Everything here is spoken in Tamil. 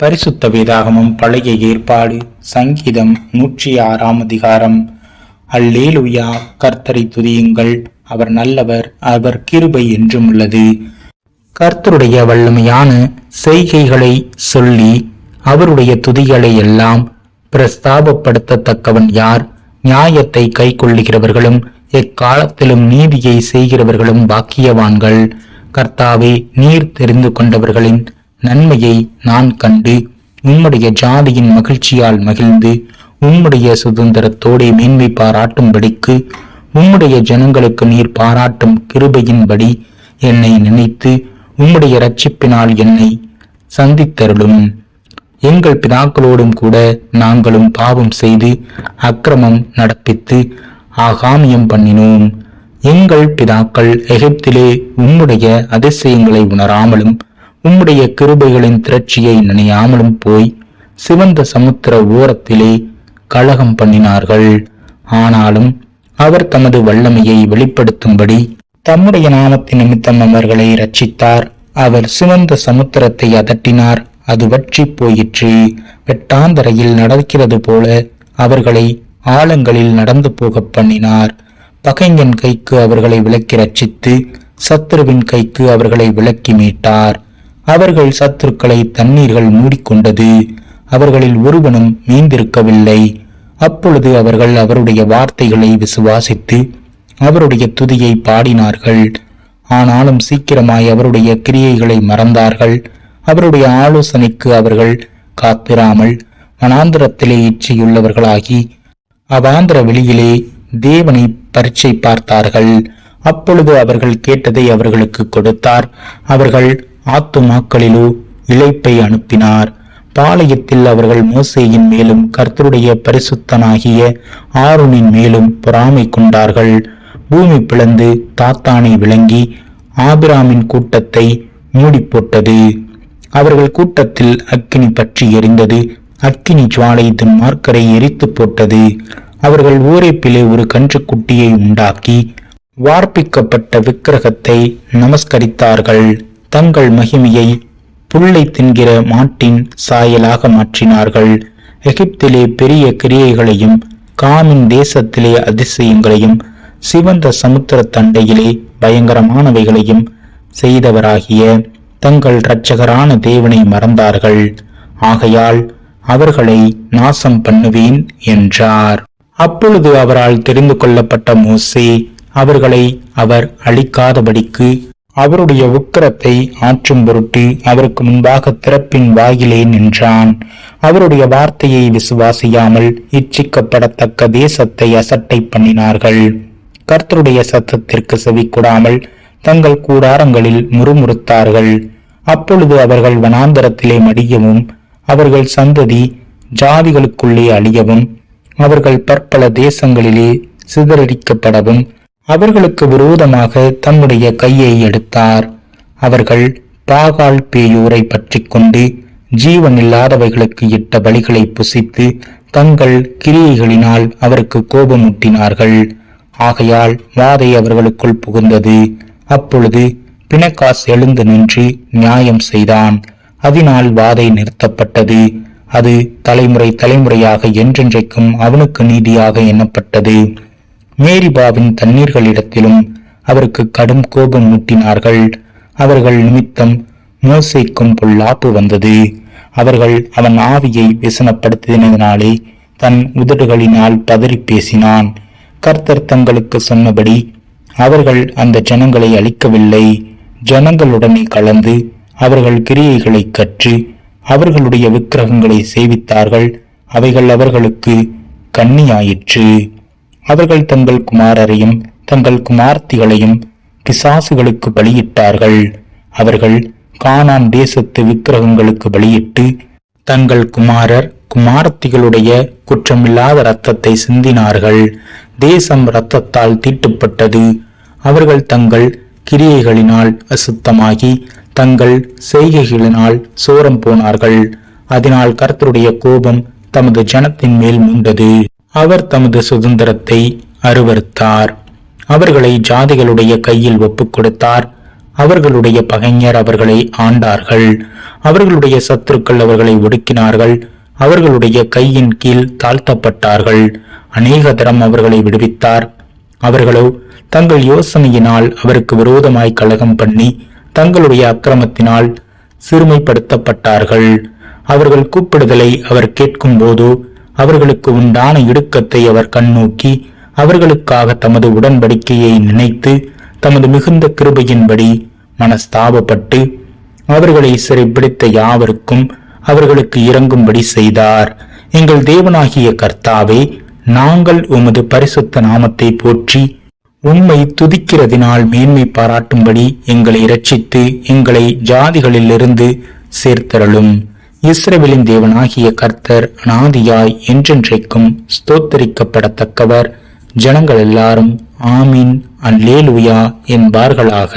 பரிசுத்த வேதாகமம் பழைய ஏற்பாடு சங்கீதம் 106 அதிகாரம். அல்லேலூயா, கர்த்தரை துதியுங்கள், அவர் நல்லவர், அவர் கிருபை என்றும் உள்ளது. கர்த்தருடைய வல்லமையான செய்கைகளை சொல்லி அவருடைய துதிகளை எல்லாம் பிரஸ்தாபப்படுத்தத்தக்கவன் யார்? நியாயத்தை கை கொள்ளுகிறவர்களும் எக்காலத்திலும் நீதியை செய்கிறவர்களும் பாக்கியவான்கள். கர்த்தாவே, நீர் தெரிந்து கொண்டவர்களின் நன்மையை நான் கண்டு உம்முடைய ஜாதியின் மகிழ்ச்சியால் மகிழ்ந்து உம்முடைய சுதந்திரத்தோടെ மேன்மை பாராட்டும்படிக்கு உம்முடைய ஜனங்களுக்கு நீர் பாராட்டும் கிருபையின்படி என்னை நினைத்து உம்முடைய இரட்சிப்பினால் என்னை சந்தித்தருளும். எங்கள் பிதாக்களோடும் கூட நாங்களும் பாவம் செய்து அக்கிரமம் நடப்பித்து ஆகாமியம் பண்ணினோம். எங்கள் பிதாக்கள் எகிப்திலே உம்முடைய அதிசயங்களை உணராமலும் உம்முடைய கிருபைகளின் திரட்சியை நினையாமலும் போய் சிவந்த சமுத்திர ஓரத்திலே கலகம் பண்ணினார்கள். ஆனாலும் அவர் தமது வல்லமையை வெளிப்படுத்தும்படி தம்முடைய நாமத்தின் நிமித்தம் அவர்களை இரட்சித்தார். அவர் சிவந்த சமுத்திரத்தை அதட்டினார், அது வற்றி போயிற்று. வெட்டாந்தரையில் நடக்கிறது போல அவர்களை ஆழங்களில் நடந்து போக பண்ணினார். பகைஞன் கைக்கு அவர்களை விலக்கி ரட்சித்து சத்துருவின் கைக்கு அவர்களை விலக்கி மீட்டார். அவர்கள் சத்துருக்களை தண்ணீர்கள் மூடிக்கொண்டது, அவர்களில் ஒருவனும் மீந்திருக்கவில்லை. அப்பொழுது அவர்கள் அவருடைய வார்த்தைகளை விசுவாசித்து அவருடைய துதியை பாடினார்கள். ஆனாலும் சீக்கிரமாய் அவருடைய கிரியைகளை மறந்தார்கள். அவருடைய ஆலோசனைக்கு அவர்கள் காத்திராமல் வனாந்திரத்திலே இச்சையுள்ளவர்களாகி அவாந்திர வெளியிலே தேவனை பரீட்சை பார்த்தார்கள். அப்பொழுது அவர்கள் கேட்டதை அவர்களுக்கு கொடுத்தார். அவர்கள் ஆத்துமாக்களிலோ இளைப்பை அனுப்பினார். பாளையத்தில் அவர்கள் மோசேயின் மேலும் கர்த்தருடைய பரிசுத்தனாகிய ஆரோனின் மேலும் பொறாமை கொண்டார்கள். பூமி பிளந்து தாத்தானை விளங்கி ஆபிராமின் கூட்டத்தை மூடி போட்டது. அவர்கள் கூட்டத்தில் அக்கினி பற்றி எரிந்தது. அக்கினி ஜுவாலை துன்மார்க்கரை எரித்து போட்டது. அவர்கள் ஓரேப்பிலே ஒரு கன்றுக்குட்டியை உண்டாக்கி வார்ப்பிக்கப்பட்ட விக்கிரகத்தை நமஸ்கரித்தார்கள். தங்கள் மகிமையை புல்லை தின்கிற மாட்டின் சாயலாக மாற்றினார்கள். எகிப்திலே பெரிய கிரியைகளையும் காமின் தேசத்திலே அதிசயங்களையும் சிவந்த சமுத்திர தண்டையிலே பயங்கரமானவைகளையும் செய்தவராகிய தங்கள் இரட்சகரான தேவனை மறந்தார்கள். ஆகையால் அவர்களை நாசம் பண்ணுவேன் என்றார். அப்பொழுது அவரால் தெரிந்து கொள்ளப்பட்ட மோசே அவர்களை அவர் அழிக்காதபடிக்கு அவருடைய உக்கிரத்தை ஆற்றும் பொருட்டு அவருக்கு முன்பாக திறப்பின் வாயிலே நின்றான். அவருடைய வார்த்தையை விசுவாசியாமல் இச்சிக்கப்படத்தக்க தேசத்தை அசட்டை பண்ணினார்கள். கர்த்தருடைய சத்தத்திற்கு செவி கொடாமல் தங்கள் கூடாரங்களில் முறுமுறுத்தார்கள். அப்பொழுது அவர்கள் வனாந்தரத்திலே மடியவும் அவர்கள் சந்ததி ஜாதிகளுக்குள்ளே அழியவும் அவர்கள் பற்பல தேசங்களிலே சிதறடிக்கப்படவும் அவர்களுக்கு விரோதமாக தம்முடைய கையை எடுத்தார். அவர்கள் பாகால் பேயூரை பற்றி கொண்டு ஜீவனில்லாதவைகளுக்கு இட்ட பலிகளை புசித்து தங்கள் கிரியைகளினால் அவருக்கு கோபமூட்டினார்கள். ஆகையால் வாதை அவர்களுக்குள் புகுந்தது. அப்பொழுது பினகாஸ் எழுந்து நின்று நியாயம் செய்தான். அதனால் வாதை நிறுத்தப்பட்டது. அது தலைமுறை தலைமுறையாக என்றென்றைக்கும் அவனுக்கு நீதியாக எண்ணப்பட்டது. மேரிபாவின் தண்ணீர்களிடத்திலும் அவருக்கு கடும் கோபம் மூட்டினார்கள். அவர்கள் நிமித்தம் மோசேக்கும் பொல்லாப்பு வந்தது. அவர்கள் அவன் ஆவியை விசனப்படுத்தினாலே தன் உதடுகளினால் பதறி பேசினான். கர்த்தர் தங்களுக்கு சொன்னபடி அவர்கள் அந்த ஜனங்களை அழிக்கவில்லை. ஜனங்களுடனே கலந்து அவர்கள் கிரியைகளை கற்று அவர்களுடைய விக்கிரகங்களை சேவித்தார்கள். அவைகள் அவர்களுக்கு கண்ணியாயிற்று. அவர்கள் தங்கள் குமாரரையும் தங்கள் குமார்த்திகளையும் பிசாசுகளுக்கு பலியிட்டார்கள். அவர்கள் கானான் தேசத்து விக்கிரகங்களுக்கு பலியிட்டு தங்கள் குமாரர் குமாரத்திகளுடைய குற்றமில்லாத இரத்தத்தை சிந்தினார்கள். தேசம் இரத்தத்தால் தீட்டுப்பட்டது. அவர்கள் தங்கள் கிரியைகளினால் அசுத்தமாகி தங்கள் செய்கைகளினால் சோரம் போனார்கள். அதனால் கர்த்தருடைய கோபம் தமது ஜனத்தின் மேல் மூண்டது. அவர் தமது சுதந்திரத்தை அருவருத்தார். அவர்களை ஜாதிகளுடைய கையில் ஒப்புக் கொடுத்தார். அவர்களுடைய பகைஞர் அவர்களை ஆண்டார்கள். அவர்களுடைய சத்துருக்கள் அவர்களை ஒடுக்கினார்கள். அவர்களுடைய கையின் கீழ் தாழ்த்தப்பட்டார்கள். அநேக தரம் அவர்களை விடுவித்தார். அவர்களோ தங்கள் யோசனையினால் அவருக்கு விரோதமாய் கலகம் பண்ணி தங்களுடைய அக்கிரமத்தினால் சிறுமைப்படுத்தப்பட்டார்கள். அவர்கள் கூப்பிடுதலை அவர் கேட்கும் போது அவர்களுக்கு உண்டான இடுக்கத்தை அவர் கண்ணோக்கி அவர்களுக்காக தமது உடன்படிக்கையை நினைத்து தமது மிகுந்த கிருபையின்படி மனஸ்தாபப்பட்டு அவர்களை சிறைப்பிடித்த யாவருக்கும் அவர்களுக்கு இறங்கும்படி செய்தார். எங்கள் தேவனாகிய கர்த்தாவே, நாங்கள் உமது பரிசுத்த நாமத்தை போற்றி உம்மை துதிக்கிறதினால் மேன்மை பாராட்டும்படி எங்களை இரட்சித்து எங்களை ஜாதிகளிலிருந்து சேர்த்தருளும். இஸ்ரவேலின் தேவனாகிய கர்த்தர் அநாதியாய் என்றென்றைக்கும் ஸ்தோத்தரிக்கப்படத்தக்கவர். ஜனங்கள் எல்லாரும் ஆமீன் அல்லேலூயா என்பார்களாக.